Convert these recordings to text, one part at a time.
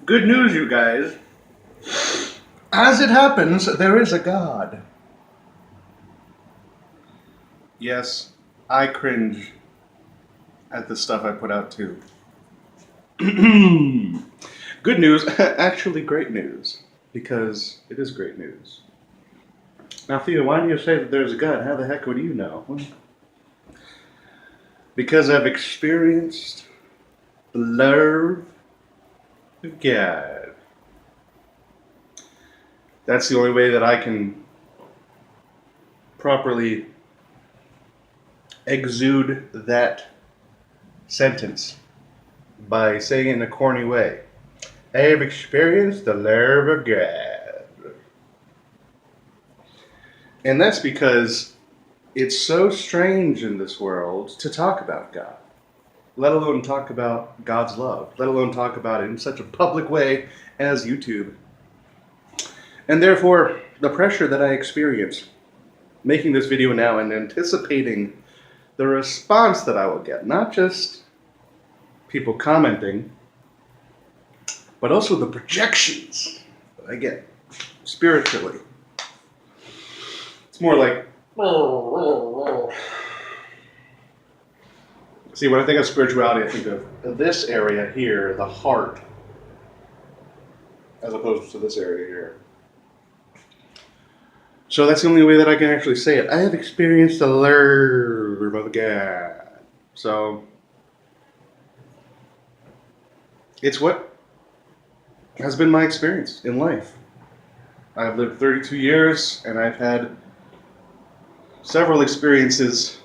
Good news, you guys. As it happens, there is a God. Yes, I cringe at the stuff I put out too. Good news, actually great news, because it is great news. Now, Thea, why do you say that there's a God? How the heck would you know? Because I've experienced the love of God. That's the only way that I can properly exude that sentence, by saying it in a corny way. I have experienced the love of God. And that's because it's so strange in this world to talk about God, let alone talk about God's love, let alone talk about it in such a public way as YouTube. And therefore, the pressure that I experience making this video now and anticipating the response that I will get, not just people commenting, but also the projections that I get spiritually. It's more like, see, when I think of spirituality, I think of this area here, the heart, as opposed to this area here. So that's the only way that I can actually say it. I have experienced the love of God. So it's what has been my experience in life. I've lived 32 years, and I've had several experiences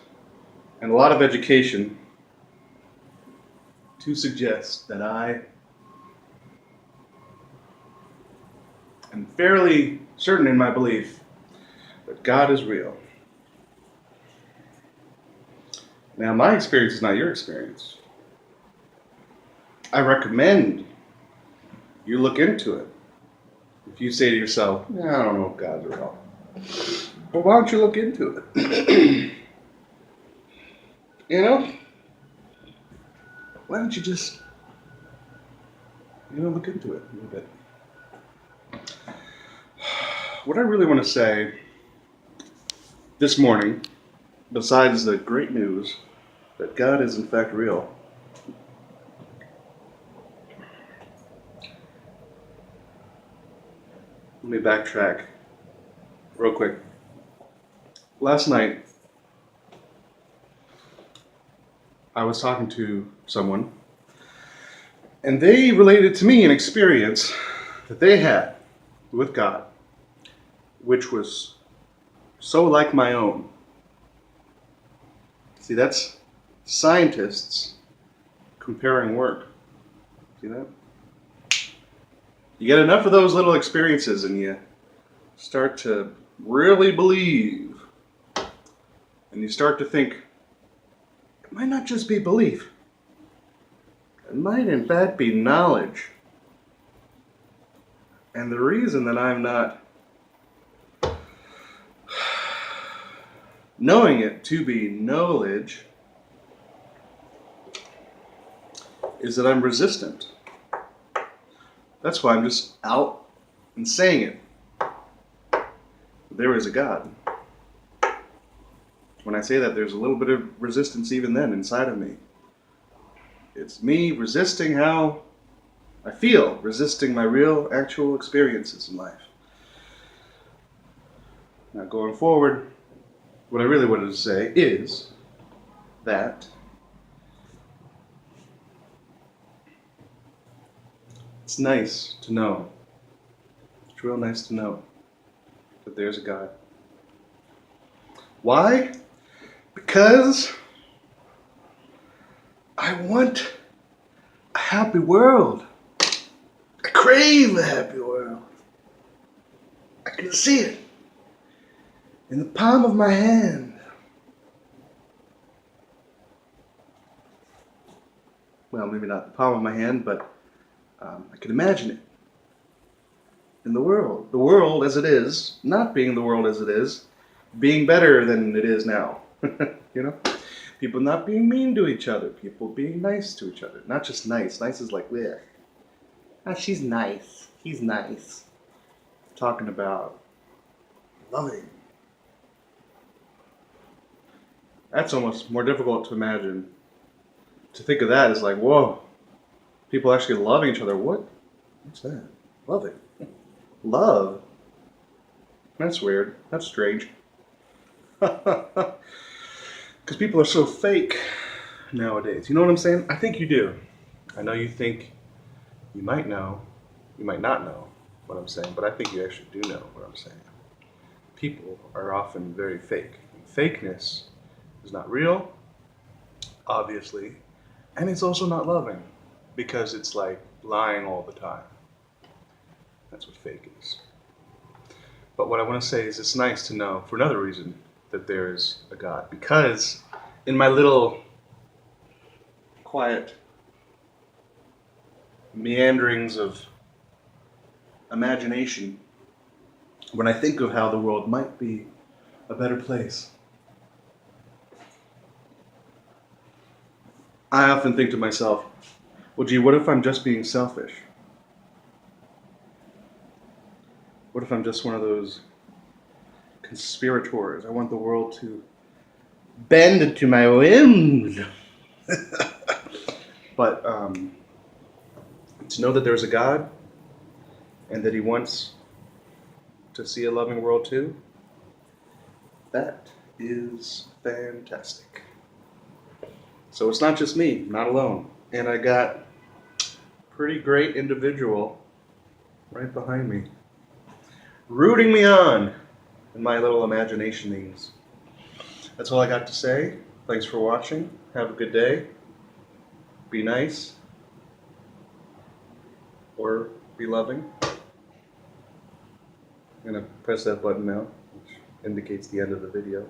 and a lot of education to suggest that I am fairly certain in my belief that God is real. Now, my experience is not your experience. I recommend you look into it. If you say to yourself, I don't know if God's real, well, why don't you look into it? You know? Why don't you just, look into it a little bit? What I really want to say this morning, besides the great news that God is in fact real, let me backtrack real quick. Last night, I was talking to someone, and they related to me an experience that they had with God, which was so like my own. See, that's scientists comparing work. See that? You get enough of those little experiences and you start to really believe. And you start to think, it might not just be belief. It might in fact be knowledge. And the reason that I'm not knowing it to be knowledge is that I'm resistant. That's why I'm just out and saying it. There is a God. When I say that, there's a little bit of resistance even then inside of me. It's me resisting how I feel, resisting my real, actual experiences in life. Now, going forward, what I really wanted to say is that it's nice to know, it's real nice to know that there's a God. Why? Because I want a happy world. I crave a happy world. I can see it in the palm of my hand. Well, maybe not the palm of my hand, but I can imagine it in the world. The world as it is, not being the world as it is, being better than it is now. People not being mean to each other, people being nice to each other. Not just nice. Nice is like, bleh. She's nice. He's nice. Talking about loving. That's almost more difficult to imagine. To think of that is like, whoa, people actually loving each other. What's that? Loving. Love? That's weird. That's strange. Because people are so fake nowadays. You know what I'm saying? I think you do. I know you think you might know, you might not know what I'm saying, but I think you actually do know what I'm saying. People are often very fake. And fakeness is not real, obviously, and it's also not loving because it's like lying all the time. That's what fake is. But what I want to say is it's nice to know, for another reason, that there is a God. Because in my little quiet meanderings of imagination, when I think of how the world might be a better place, I often think to myself, well, gee, what if I'm just being selfish? What if I'm just one of those conspirators? I want the world to bend to my whims. But to know that there's a God and that He wants to see a loving world too, that is fantastic. So it's not just me, I'm not alone. And I got a pretty great individual right behind me, rooting me on in my little imagination-ings. That's all I got to say. Thanks for watching. Have a good day. Be nice. Or be loving. I'm going to press that button now, which indicates the end of the video.